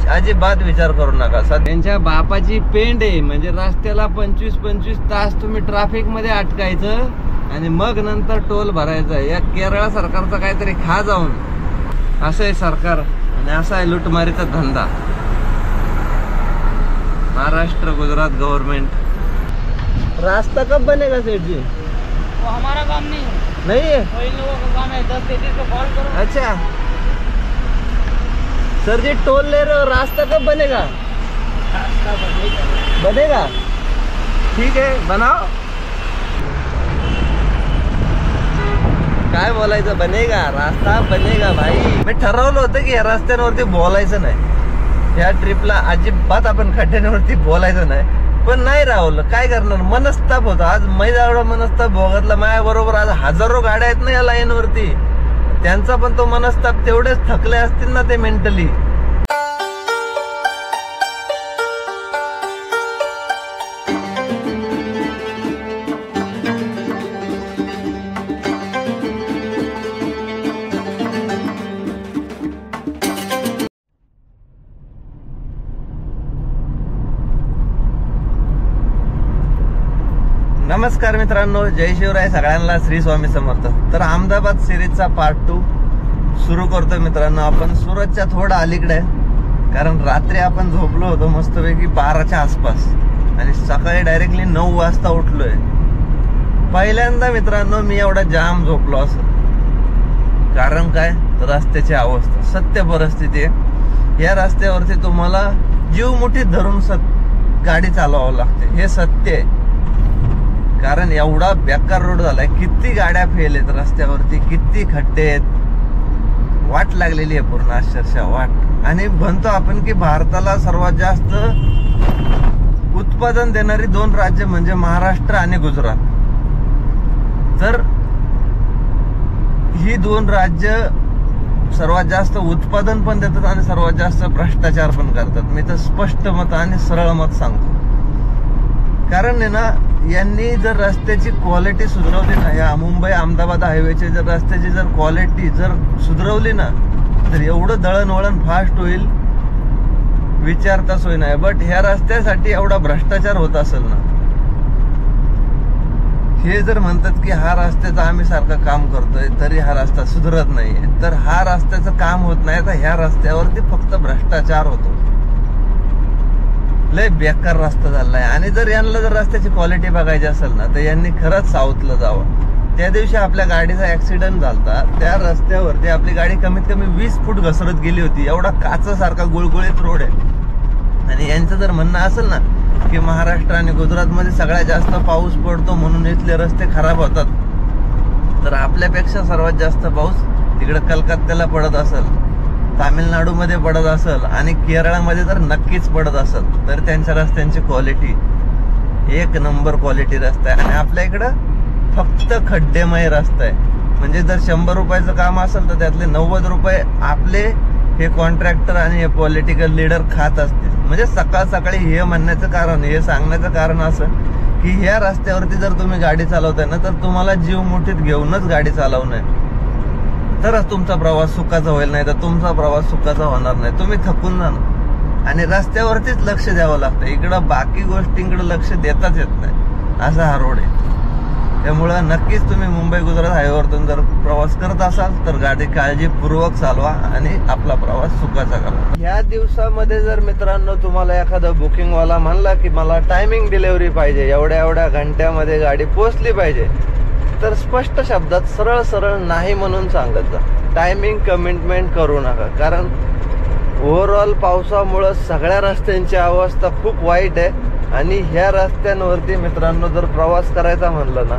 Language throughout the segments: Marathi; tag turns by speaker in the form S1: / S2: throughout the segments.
S1: अजिबात विचार करू नका. त्यांच्या बापाची पेंड आहे. म्हणजे रस्त्याला 25-25 तास तुम्ही ट्रॅफिक मध्ये अटकायचं आणि मग नंतर टोल भरायचा. या केरळ सरकारचा काहीतरी खा जाऊन. असं आहे सरकार आणि असा आहे लुटमारीचा धंदा. महाराष्ट्र गुजरात गवर्नमेंट. रास्ता कब बनेगा सेठ जी?
S2: वो हमारा काम नहीं
S1: है
S2: वही लोगों का काम है. 10 पेजेस पे कॉल करो.
S1: अच्छा सर जी, टोल ले रहे हो, रास्ता कब बनेगा?
S2: रास्ता
S1: बनेगा. ठीक आहे, बनाओ. काय बोलायचं? बनेगा, रास्ता बनेगा भाई. मी ठरवलं होतं की या रस्त्यांवरती बोलायचं नाही. या ट्रिपला अजिबात आपण खड्ड्यांवरती बोलायचं नाही. पण नाही राहुल, काय करणार? मनस्ताप होता आज. मैदावडा मनस्ताप भोगतला. माझ्या बरोबर आज हजारो गाड्या आहेत ना या लाईन वरती. त्यांचा पण तो मनस्ताप तेवढेच थकले असतील ना ते मेंटली. नमस्कार मित्रांनो, जय शिवराय सगळ्यांना. श्री स्वामी समर्थ. तर अहमदाबाद सिरीजचा पार्ट 2 सुरू करतोय मित्रांनो. आपण सुरतच्या थोडं अलीकडे आहे, कारण रात्री आपण झोपलो होतो मस्तपैकी 12च्या आसपास आणि सकाळी डायरेक्टली 9 वाजता उठलोय. पहिल्यांदा मित्रांनो मी एवढा जाम झोपलो असं. कारण काय? रस्त्याची अवस्था, सत्य परिस्थिती आहे. या रस्त्यावरती तुम्हाला जीव मुठीत धरून गाडी चालवावं लागते. हे सत्य आहे. कारण एवढा बेकार रोड झालाय. किती गाड्या फेल आहेत रस्त्यावरती, किती खड्डे आहेत. वाट लागलेली आहे पूर्ण, अक्षरशः वाट. आणि म्हणतो आपण की भारताला सर्वात जास्त उत्पादन देणारी 2 राज्य म्हणजे महाराष्ट्र आणि गुजरात. तर ही 2 राज्य सर्वात जास्त उत्पादन पण देतात आणि सर्वात जास्त भ्रष्टाचार पण करतात. मी तर स्पष्ट मत आणि सरळ मत सांगतो. कारण आहे ना, यांनी जर रस्त्याची क्वालिटी सुधारवली ना, या मुंबई अहमदाबाद हायवेची जर रस्त्याची जर क्वालिटी जर सुधारवली ना, तर एवढं दळणवळण फास्ट होईल विचारता सोय नाही. बट ह्या रस्त्यासाठी एवढा भ्रष्टाचार होत असेल ना. हे जर म्हणतात की हा रस्त्याचं आम्ही सारखं काम करतोय तरी हा रस्ता सुधारत नाहीये, तर हा रस्त्याचं काम होत नाही, तर ह्या रस्त्यावरती फक्त भ्रष्टाचार होतो. लय बेकार रस्ता झालाय. आणि जर यांना जर रस्त्याची क्वालिटी बघायची असेल ना, तर यांनी खरंच साऊथला जावं. त्या दिवशी आपल्या गाडीचा ऍक्सिडेंट झाला. त्या रस्त्यावरती आपली गाडी कमीत कमी 20 फूट घसरत गेली होती. एवढा काचासारखा गुळगुळीत रोड आहे. आणि यांचं जर म्हणणं असेल ना की महाराष्ट्र आणि गुजरातमध्ये सगळ्यात जास्त पाऊस पडतो म्हणून इथले रस्ते खराब होतात, तर आपल्यापेक्षा सर्वात जास्त पाऊस तिकडे कलकत्त्याला पडत असेल, तामिळनाडूमध्ये पडत असेल आणि केरळमध्ये तर नक्कीच पडत असेल. तर त्यांच्या रस्त्यांची क्वालिटी 1 नंबर क्वालिटी रस्ता आहे. आणि आपल्या इकडं फक्त खड्डेमय रस्ता आहे. म्हणजे जर 100 रुपयाचं काम असेल तर त्यातले 90 रुपये आपले हे कॉन्ट्रॅक्टर आणि हे पॉलिटिकल लीडर खात असतील. म्हणजे सकाळ सकाळी हे म्हणण्याचं कारण, हे सांगण्याचं कारण असं की ह्या रस्त्यावरती जर तुम्ही गाडी चालवताय ना, तर तुम्हाला जीव मुठीत घेऊनच गाडी चालवणं आहे. तरच तुमचा प्रवास सुखाचा होईल, नाही तर तुमचा प्रवास सुखाचा होणार नाही. तुम्ही थकून जाणार. आणि रस्त्यावरतीच लक्ष द्यावं लागतं. इकडं बाकी गोष्टींकडे लक्ष देताच येत नाही. असा हा रोड आहे. त्यामुळं नक्कीच तुम्ही मुंबई गुजरात हायवेवरतून जर प्रवास करत असाल तर गाडी काळजीपूर्वक चालवा आणि आपला प्रवास सुखाचा करा. ह्या दिवसामध्ये जर मित्रांनो तुम्हाला एखादा बुकिंगवाला म्हणला की मला टायमिंग डिलिव्हरी पाहिजे, एवढ्या घंट्यामध्ये गाडी पोहोचली पाहिजे, तर स्पष्ट शब्दात सरळ सरळ नाही म्हणून सांगत जा. टायमिंग कमिटमेंट करू नका. कारण ओव्हरऑल पावसामुळं सगळ्या रस्त्यांची अवस्था खूप वाईट आहे. आणि ह्या रस्त्यांवरती मित्रांनो जर प्रवास करायचा म्हणलं ना,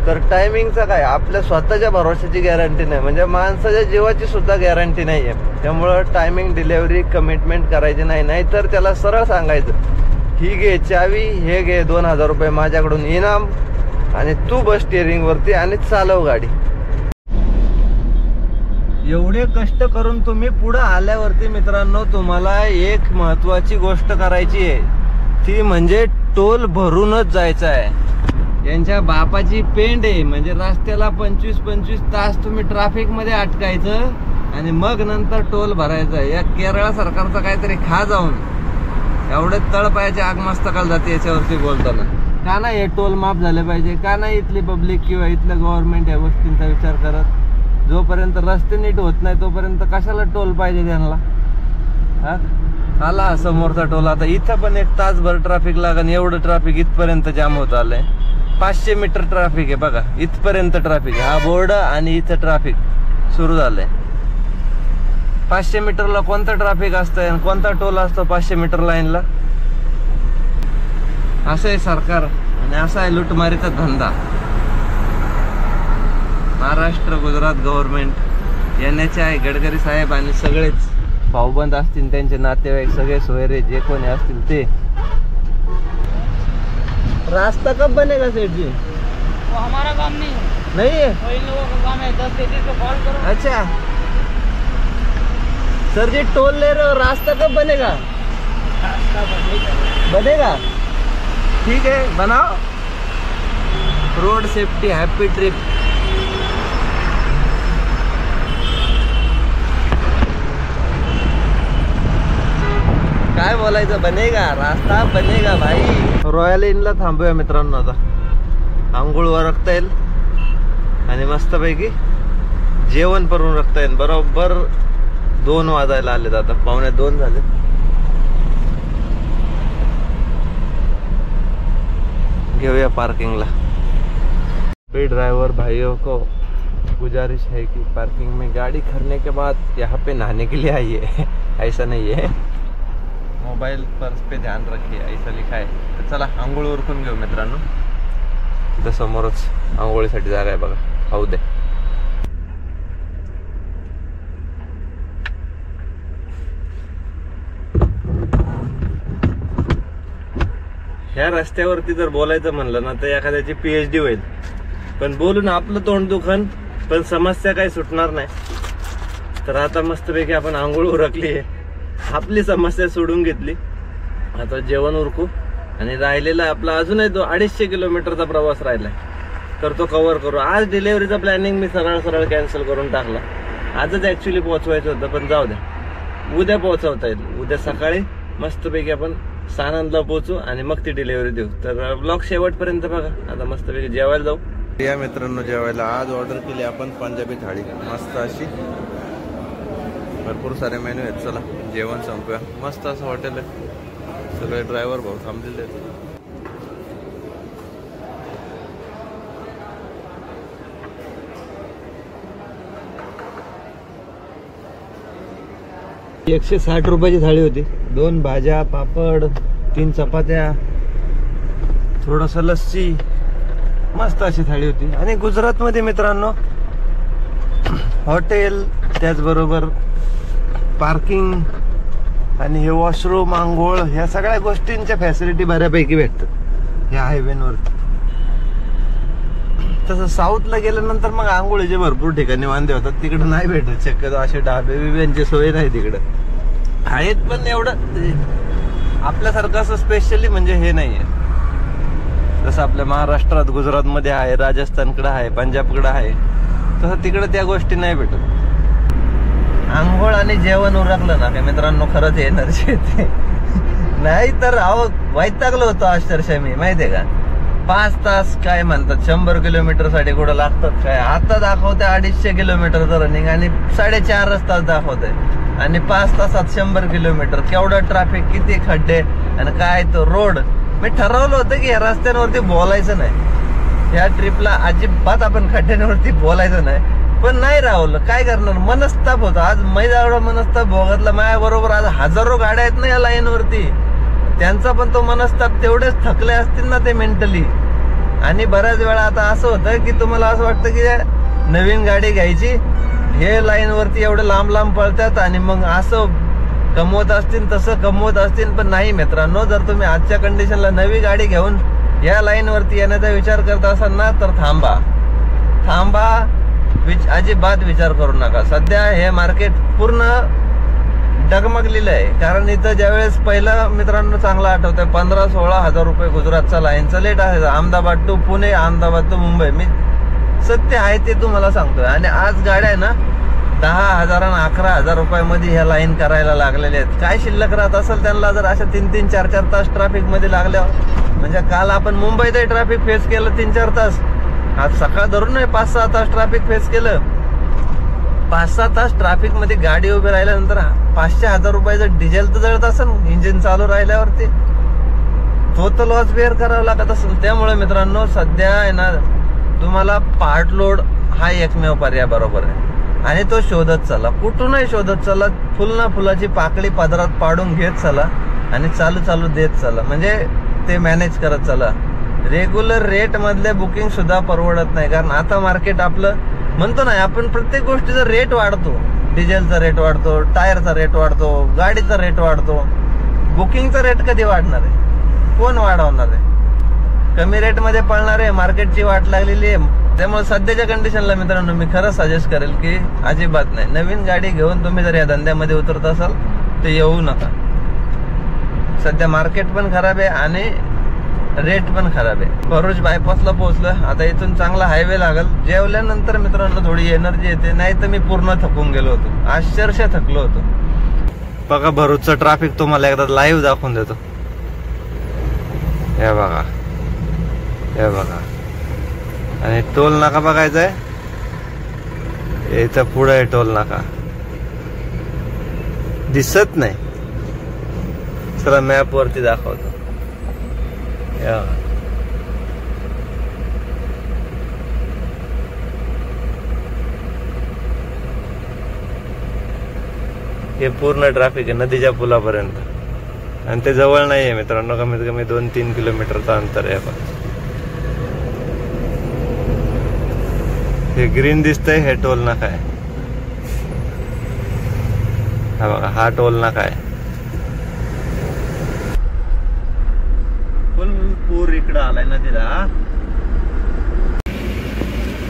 S1: तर टायमिंगचा काय, आपल्या स्वतःच्या भरोशाची गॅरंटी नाही, म्हणजे माणसाच्या जीवाची सुद्धा गॅरंटी नाही आहे. त्यामुळं टायमिंग डिलिव्हरी कमिटमेंट करायची नाही. नाहीतर त्याला सरळ सांगायचं, ही घे चावी, हे घे 2000 रुपये माझ्याकडून इनाम आणि तू बस स्टिअरिंग वरती आणि चालव गाडी. एवढे कष्ट करून तुम्ही पुढे आल्यावरती मित्रांनो तुम्हाला एक महत्वाची गोष्ट करायची आहे, ती म्हणजे टोल भरूनच जायचं आहे. यांच्या बापाची पेंड आहे. म्हणजे रस्त्याला 25-25 तास तुम्ही ट्रॅफिक मध्ये अटकायचं आणि मग नंतर टोल भरायचा. या केरळ सरकारचा काहीतरी खा जाऊन एवढे तळपायाची आग मस्तकाला जाते याच्यावरती बोलताना. का नाही हे टोल माफ झाले पाहिजे? का नाही इथली पब्लिक किंवा इथलं गव्हर्नमेंट या गोष्टींचा विचार करत? जोपर्यंत रस्ते नीट होत नाही तोपर्यंत कशाला टोल पाहिजे त्यांना? हा आला समोरचा टोल. आता इथं पण 1 तासभर ट्रॅफिक लागन. एवढं ट्रॅफिक इथपर्यंत जाम होत आलंय. 500 मीटर ट्रॅफिक आहे बघा. इथपर्यंत ट्रॅफिक, हा बोर्ड आणि इथं ट्रॅफिक सुरू झालंय. 500 मीटरला कोणतं ट्रॅफिक असतंय आणि कोणता टोल असतो 500 मीटर लाईनला? असं आहे सरकार आणि असा आहे लुटमारीचा धंदा. महाराष्ट्र गुजरात गव्हर्नमेंट यानेचे आहे. गडकरी साहेब आणि सगळेच भाऊबंद असतील, त्यांचे नातेवाईक, सगळे सोयरे जे कोणी असतील ते. रास्ता कब बनेगा सेठ जी?
S2: वो हमारा काम नहीं है।
S1: नहीं है?
S2: वो इन लोगों का काम है। 1033 को कॉल करो।
S1: अच्छा सर जी, टोल ले रहे हो, रास्ता कब बनेगा?
S2: रास्ता
S1: बनेगा? ठीक है, बनाओ. Road safety happy trip. काय बोलायचं? बनेगा, रास्ता बनेगा भाई. रॉयल इनला थांबूया मित्रांनो. आता आंघोळ वरखता येईल आणि मस्तपैकी जेवण करून रखता येईल. बरोबर 2 वाजायला आलेत. आता 1:45 झाले. घेऊया पार्किंगला. पे ड्राइवर भाइयों को गुजारिश है कि पार्किंग में गाड़ी खड़ने के बाद यहाँ पे नहाने के लिए आइए. ऐसा नहीं है, मोबाइल पर्स पे ध्यान रखिए ऐसा लिखा आहे. तर चला आंघोळ उरकून घेऊ मित्रांनो. इथं समोरच आंघोळीसाठी जागा आहे बघा. खाऊ दे. ह्या रस्त्यावरती जर बोलायचं म्हणलं ना तर एखाद्याची PhD होईल. पण बोलून आपलं तोंड दुखन, पण समस्या काही सुटणार नाही. तर आता मस्तपैकी आपण आंघोळ उरकली आहे, आपली समस्या सोडून घेतली. आता जेवण उरकू आणि राहिलेला आपला अजूनही 250 किलोमीटरचा प्रवास राहिलाय. तर तो कव्हर करू. आज डिलिव्हरीचा प्लॅनिंग मी सरळ कॅन्सल करून टाकला. आजच ऍक्च्युली पोहोचवायचं होतं, पण जाऊ द्या, उद्या पोहोचवता येईल. उद्या सकाळी मस्तपैकी आपण सानंदला पोहोचू आणि मग ती डिलिव्हरी देऊ. तर ब्लॉग शेवटपर्यंत बघा. आता मस्तपैकी जेवायला जाऊ. या मित्रांनो जेवायला आज ऑर्डर केली आपण पंजाबी थाळी. मस्त अशी भरपूर सारे मेन्यू आहेत. चला जेवण संपूया. मस्त असं हॉटेल आहे. सगळे ड्रायव्हर भाऊ थांबलेले आहेत. 160 रुपयाची थाळी होती. 2 भाज्या, पापड, 3 चपात्या, थोडस लस्सी. मस्त अशी थाळी होती. आणि गुजरातमध्ये मित्रांनो हॉटेल, त्याचबरोबर पार्किंग आणि हे वॉशरूम, आंघोळ, ह्या सगळ्या गोष्टींच्या फॅसिलिटी बऱ्यापैकी भेटतात ह्या हायवेवरती. तसं साऊथला गेल्यानंतर मग आंघोळीचे भरपूर ठिकाणी वांदे होतात. तिकडे नाही भेटत शक्यतो असे ढाबे बिब्यांची सोय नाही तिकडे. आहेत पण एवढं आपल्यासारखं असं स्पेशली म्हणजे हे नाहीये. जसं आपल्या महाराष्ट्रात, गुजरातमध्ये आहे, राजस्थानकडे आहे, पंजाबकडे आहे, तसं तिकडे त्या गोष्टी नाही भेटत. आंघोळ आणि जेवण उरकलं ना काय मित्रांनो, खरंच एनर्जी येते. नाही तर अहो वैतागलो होतो अक्षरशः मी, माहितीये का. 5 तास काय म्हणतात 100 किलोमीटर साठी कुठं लागतात काय. आता दाखवते 250 किलोमीटरचं रनिंग आणि 4.5 तास दाखवते. आणि 5 तासात 100 किलोमीटर. केवढं ट्रॅफिक, किती खड्डे आणि काय तो रोड. मी ठरवलं होतं की या रस्त्यांवरती बोलायचं नाही. या ट्रिपला अजिबात आपण खड्ड्यांवरती बोलायचं नाही. पण नाही राहुल, काय करणार, मनस्ताप होता. आज मैदावडा मनस्ताप भोगतला. माझ्या बरोबर आज हजारो गाड्या आहेत ना या लाईन वरती. त्यांचा पण तो मनस्ताप तेवढेच थकले असतील ना ते मेंटली. आणि बऱ्याच वेळा आता असं होतं की तुम्हाला असं वाटतं की नवीन गाडी घ्यायची, हे लाईन वरती एवढे लांब लांब पळतात आणि मग असं कमवत असतील तसं कमवत असतील. पण नाही मित्रांनो, जर तुम्ही आजच्या कंडिशनला नवी गाडी घेऊन या लाईन वरती येण्याचा विचार करत असाल ना तर थांबा. अजिबात विचार करू नका. सध्या हे मार्केट पूर्ण डगमगलेलं आहे. कारण इथं ज्यावेळेस पहिलं मित्रांनो चांगलं आठवतंय 15-16 हजार रुपये गुजरातचा लाईनचा लेट आहे. Ahmedabad to Pune, Ahmedabad to Mumbai. मी सत्य आहे ते तुम्हाला सांगतोय. आणि आज गाड्या आहे ना 10,000 आणि 11,000 रुपयामध्ये ह्या लाईन करायला लागलेल्या आहेत. काय शिल्लक राहत असेल त्यांना जर अशा 3-3, 4-4 तास ट्रॅफिक मध्ये लागल्यावर. म्हणजे काल आपण मुंबईतही ट्रॅफिक फेस केलं 3-4 तास. आज सकाळ धरून नाही 5-6 तास ट्रॅफिक फेस केलं. 5-6 तास ट्रॅफिक मध्ये गाडी उभी राहिल्यानंतर 500-1000 रुपयाचं डिझेल तर जळत असेल इंजिन चालू राहिल्यावरती. तो तर लॉस बेअर करावा लागत असेल. त्यामुळे मित्रांनो सध्या आहे ना तुम्हाला पार्ट लोड हा एकमेव पर्याय बरोबर आहे. आणि तो शोधत चला, कुठूनही शोधत चला. फुल ना फुलाची पाकळी पदरात पाडून घेत चला आणि चालू देत चला. म्हणजे ते मॅनेज करत चला. रेग्युलर रेट मधले बुकिंग सुद्धा परवडत नाही. कारण आता मार्केट आपलं म्हणतो ना आपण प्रत्येक गोष्टीचा रेट वाढतो. डिझेलचा रेट वाढतो, टायरचा रेट वाढतो, गाडीचा रेट वाढतो. बुकिंगचा रेट कधी वाढणार आहे? कोण वाढवणार आहे? कमी रेट मध्ये पळणार आहे. मार्केटची वाट लागलेली आहे. त्यामुळे सध्याच्या कंडिशनला मित्रांनो मी खरं सजेस्ट करेल की अजिबात नाही. नवीन गाडी घेऊन तुम्ही जर या धंद्यामध्ये उतरत असाल तर येऊ नका. सध्या मार्केट पण खराब आहे आणि रेट पण खराब आहे. भरूच बायपासला पोहोचलं. आता इथून चांगला हायवे लागल. जेवल्यानंतर मित्रांनो थोडी एनर्जी येते. नाही तर मी पूर्ण थकून गेलो होतो. अक्षरशः थकलो होतो. बघा भरूचचं ट्रॅफिक तुम्हाला एकदा लाईव्ह दाखवून देतो. हे बघा, हे बघा. आणि टोल नाका बघायचंय. इथं पुढे आहे टोल नाका. दिसत नाही. चला मॅप वरती दाखवतो. हे पूर्ण ट्रॅफिक आहे नदीच्या पुलापर्यंत. आणि ते जवळ नाहीये मित्रांनो. कमीत कमी 2-3 किलोमीटरचं अंतर आहे. हे ग्रीन दिसतंय हे टोल नाका आहे. हा बघा हा टोल नाका आहे. फुल पूर इकडं आलाय नदीला.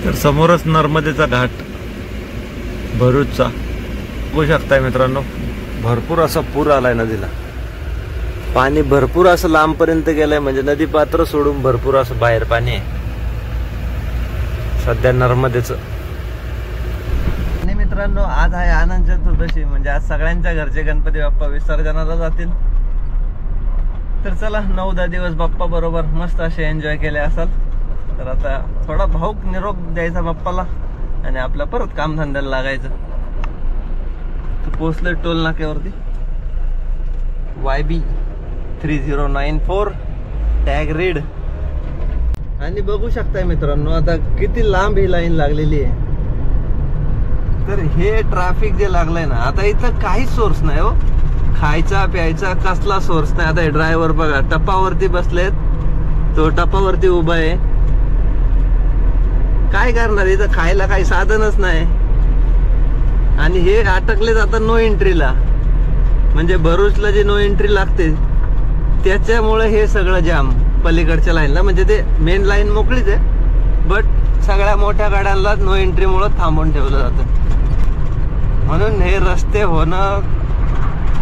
S1: तर समोरच नर्मदेचा घाट भरूचचा बघू शकताय मित्रांनो. भरपूर असा पूर आलाय नदीला. पाणी भरपूर असं लांबपर्यंत गेलंय. म्हणजे नदी पात्र सोडून भरपूर असं बाहेर पाणी आहे सध्या नर्मदेचं. आणि मित्रांनो आज आहे आनंद चतुर्दशी. म्हणजे आज सगळ्यांच्या घरचे गणपती बाप्पा विसर्जनाला जातील. तर चला 9-10 दिवस बाप्पा बरोबर मस्त असे एन्जॉय केले असाल. तर आता थोडा भाऊक निरोप द्यायचा बाप्पाला आणि आपल्या परत कामधंद्याला लागायचं. तर पोहोचलोय टोल नाक्यावरती. YB 3094 tag read. आणि बघू शकताय मित्रांनो आता किती लांब ही लाईन लागलेली आहे. तर हे ट्रॅफिक जे लागलंय ना आता इथं काही सोर्स नाही हो. खायचा प्यायचा कसला सोर्स नाही. आता हे ड्रायव्हर बघा टपावरती बसलेत. तो टपावरती उभा आहे. काय करणार इथं? खायला काही साधनच नाही. आणि हे अटकले जातात नो एंट्रीला. म्हणजे भरूचला जे नो एंट्री लागते त्याच्यामुळे हे सगळं जाम पलीकडच्या लाईनला. म्हणजे ते मेन लाईन मोकळीच आहे बट सगळ्या मोठ्या गाड्यांना नो एंट्री मुळे थांबवून ठेवलं जातं. म्हणून हे रस्ते होणं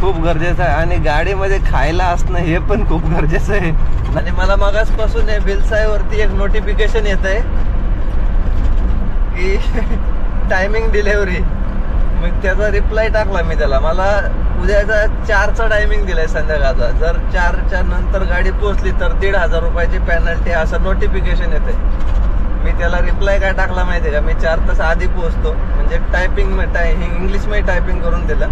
S1: खूप गरजेचं आहे. आणि गाडीमध्ये खायला असणं हे पण खूप गरजेचं आहे. आणि मला मागासपासून बिलसाईवरती एक नोटिफिकेशन येत आहे की टायमिंग डिलेव्हरी. मग त्याचा रिप्लाय टाकला मी त्याला. मला उद्याचा 4चा टायमिंग दिलाय संध्याकाळचा. जर 4च्या नंतर गाडी पोहोचली तर 1,500 रुपयाची पेनल्टी असं नोटिफिकेशन येते. मी त्याला रिप्लाय काय टाकला माहितीये का? मी 4 तास आधी पोहोचतो. म्हणजे टायपिंग इंग्लिश मध्ये टायपिंग करून दिलं.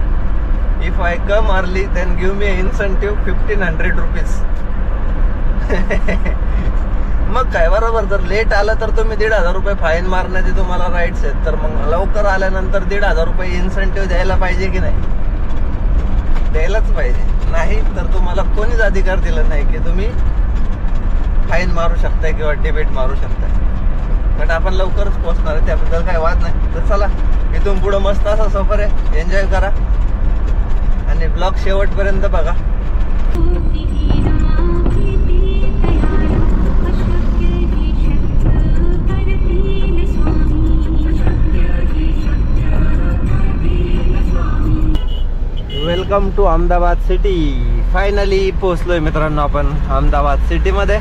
S1: If I come early then give me incentive 1,500 rupees. मग काय बरोबर. जर लेट आलं तर तुम्ही 1,500 रुपये फाईन मारण्याचे तुम्हाला राईट्स आहेत. तर मग लवकर आल्यानंतर 1,500 रुपये इन्सेंटिव्ह द्यायला पाहिजे की नाही? द्यायलाच पाहिजे. नाही तर तुम्हाला कोणीच अधिकार दिला नाही की तुम्ही फाईन मारू शकताय किंवा डिबेट मारू शकताय. पण आपण लवकरच पोहोचणार आहे त्याबद्दल काही वाद नाही. तर चला इथून पुढं मस्त असा सफर आहे. एन्जॉय करा आणि ब्लॉग शेवटपर्यंत बघा. Welcome to Ahmedabad city. Finally पोहोचलोय मित्रांनो आपण अहमदाबाद सिटी मध्ये.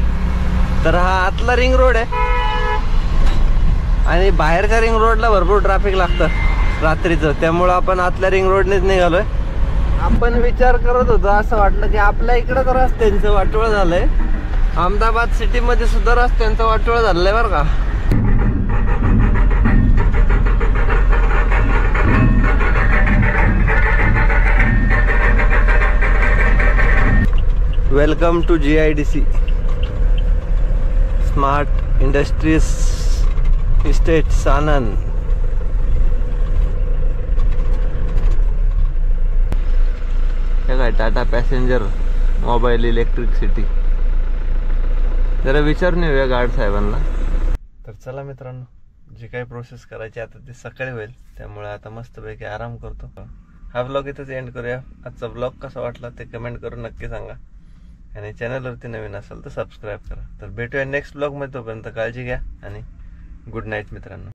S1: तर हा आतला रिंग रोड आहे आणि बाहेरच्या रिंग रोडला भरपूर ट्रॅफिक लागतं. रात्रीचं, त्यामुळं आपण आतल्या रिंग रोडनेच निघालोय. आपण विचार करत होतो, असं वाटलं की आपल्या इकडं तर रस्त्यांचं वाटोळ झालंय. अहमदाबाद सिटी मध्ये सुद्धा रस्त्यांचं वाटोळ झालंय बरं का. Welcome to GIDC smart industries estate Sanand. हे काय Tata passenger mobile electric city. जरा विचारून येऊया गार्ड साहेबांना. तर चला मित्रांनो, जी काही प्रोसेस करायची आता ती सकाळी होईल, त्यामुळे आता मस्तपैकी आराम करतो. हा ब्लॉग इथंच एंड करूया. आजचा ब्लॉग कसा वाटला ते कमेंट करून नक्की सांगा, आणि चॅनलवरती नवीन असेल तर सबस्क्राईब करा. तर भेटूया नेक्स्ट ब्लॉग मध्ये. तोपर्यंत काळजी घ्या आणि गुड नाईट मित्रांनो.